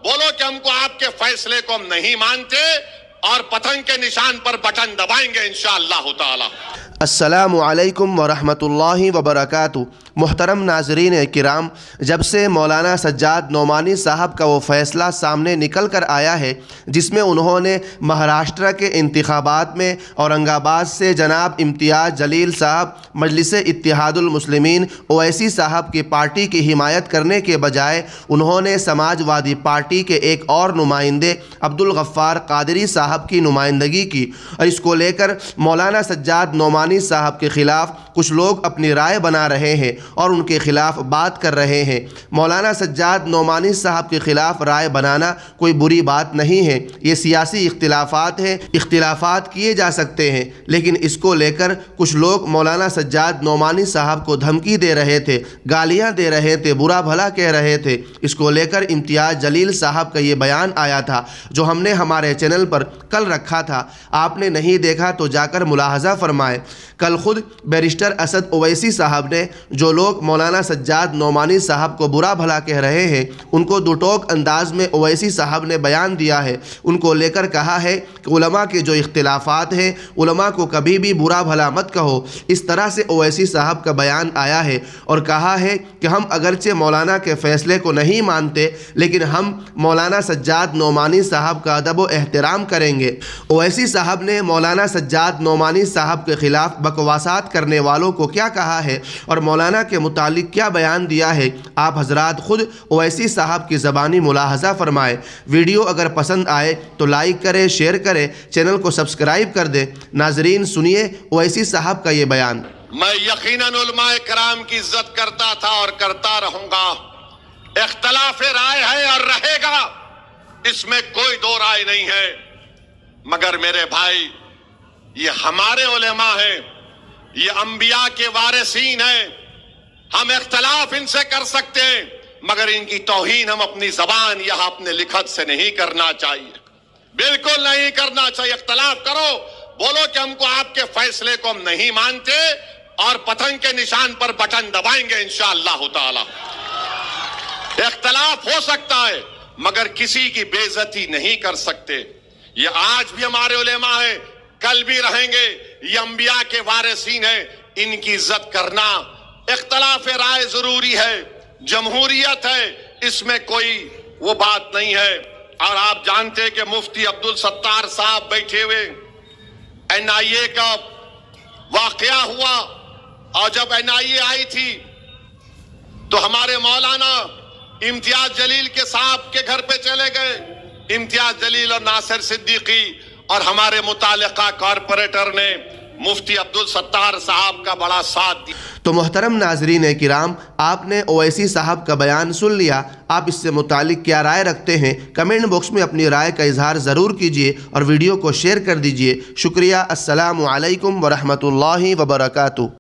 بولو کہ ہم کو آپ کے فیصلے کو ہم نہیں مانتے اور پتنگ کے نشان پر بٹن دبائیں گے انشاءاللہ تعالی۔ السلام علیکم ورحمۃ اللہ وبرکاتہ۔ محترم ناظرین کرام، جب سے مولانا سجاد نعمانی صاحب کا وہ فیصلہ سامنے نکل کر آیا ہے جس میں انہوں نے مہاراشٹر کے انتخابات میں اورنگ آباد سے جناب امتیاز جلیل صاحب، مجلس اتحاد المسلمین اویسی صاحب کی پارٹی کی حمایت کرنے کے بجائے انہوں نے سماج وادی پارٹی کے ایک اور نمائندے عبدالغفار قادری صاحب کی نمائندگی کی، اور اس کو لے کر مولانا سجاد نعمانی صاحب کے خلاف کچھ لوگ اپنی رائے بنا رہے ہیں اور ان کے خلاف بات کر رہے ہیں۔ مولانا سجاد نعمانی صاحب کے خلاف رائے بنانا کوئی بری بات نہیں ہے، یہ سیاسی اختلافات ہیں، اختلافات کیے جا سکتے ہیں، لیکن اس کو لے کر کچھ لوگ مولانا سجاد نعمانی صاحب کو دھمکی دے رہے تھے، گالیاں دے رہے تھے، برا بھلا کہہ رہے تھے۔ اس کو لے کر امتیاز جلیل صاحب کا یہ بیان آیا تھا جو ہم نے ہمارے چینل پر کل رکھا تھا، آپ نے نہیں دیکھا تو جا کر ملاحظہ فرمائیں۔ کل خود بیرسٹر اسد اویسی صاحب نے جو لوگ مولانا سجاد نعمانی صاحب کو برا بھلا کہہ رہے ہیں ان کو دو ٹوک انداز میں اویسی صاحب نے بیان دیا ہے، ان کو لے کر کہا ہے کہ علماء کے جو اختلافات ہیں علماء کو کبھی بھی برا بھلا مت کہو، اس طرح سے اویسی صاحب کا بیان آیا ہے، اور کہا ہے کہ ہم اگرچہ مولانا کے فیصلے کو نہیں مانتے لیکن ہم مولانا سجاد نعمانی صاحب کا ادب و احترام کریں گے۔ اویسی صاحب نے مولانا سجاد نعمانی صاحب کے خلاف بکواسات کرنے والوں کو کیا کہا ہے اور مولانا کے متعلق کیا بیان دیا ہے، آپ حضرات خود اویسی صاحب کی زبانی ملاحظہ فرمائے۔ ویڈیو اگر پسند آئے تو لائک کرے، شیئر کرے، چینل کو سبسکرائب کر دے۔ ناظرین سنیے اویسی صاحب کا یہ بیان۔ میں یقیناً علماء کرام کی عزت کرتا تھا اور کرتا رہوں گا، اختلاف رائے ہے اور رہے گا، اس میں کوئی دو رائے نہیں ہے، مگر میرے بھائی یہ ہمارے علماء ہیں، یہ انبیاء کے وارثین ہیں، ہم اختلاف ان سے کر سکتے ہیں مگر ان کی توہین ہم اپنی زبان یا اپنے لکھت سے نہیں کرنا چاہیے، بالکل نہیں کرنا چاہیے۔ اختلاف کرو، بولو کہ ہم کو آپ کے فیصلے کو ہم نہیں مانتے اور پتنگ کے نشان پر بٹن دبائیں گے انشاءاللہ تعالی۔ اختلاف ہو سکتا ہے مگر کسی کی بے عزتی نہیں کر سکتے، یہ آج بھی ہمارے علماء ہیں، کل بھی رہیں گے، یہ انبیاء کے وارثین ہیں، ان کی عزت کرنا۔ اختلاف رائے ضروری ہے، جمہوریت ہے، اس میں کوئی وہ بات نہیں ہے، اور آپ جانتے کہ مفتی عبدالستار صاحب بیٹھے ہوئے، NIA کا واقعہ ہوا اور جب NIA آئی تھی تو ہمارے مولانا امتیاز جلیل کے صاحب کے گھر پہ چلے گئے، امتیاز جلیل اور ناصر صدیقی، اور ہمارے متعلقہ کارپوریٹر نے مفتی عبدالستار صاحب کا بڑا ساتھ دیا۔ تو محترم ناظرین کرام، آپ نے اویسی صاحب کا بیان سن لیا، آپ اس سے متعلق کیا رائے رکھتے ہیں کمنٹ باکس میں اپنی رائے کا اظہار ضرور کیجیے اور ویڈیو کو شیئر کر دیجیے۔ شکریہ۔ السلام علیکم ورحمۃ اللہ وبرکاتہ۔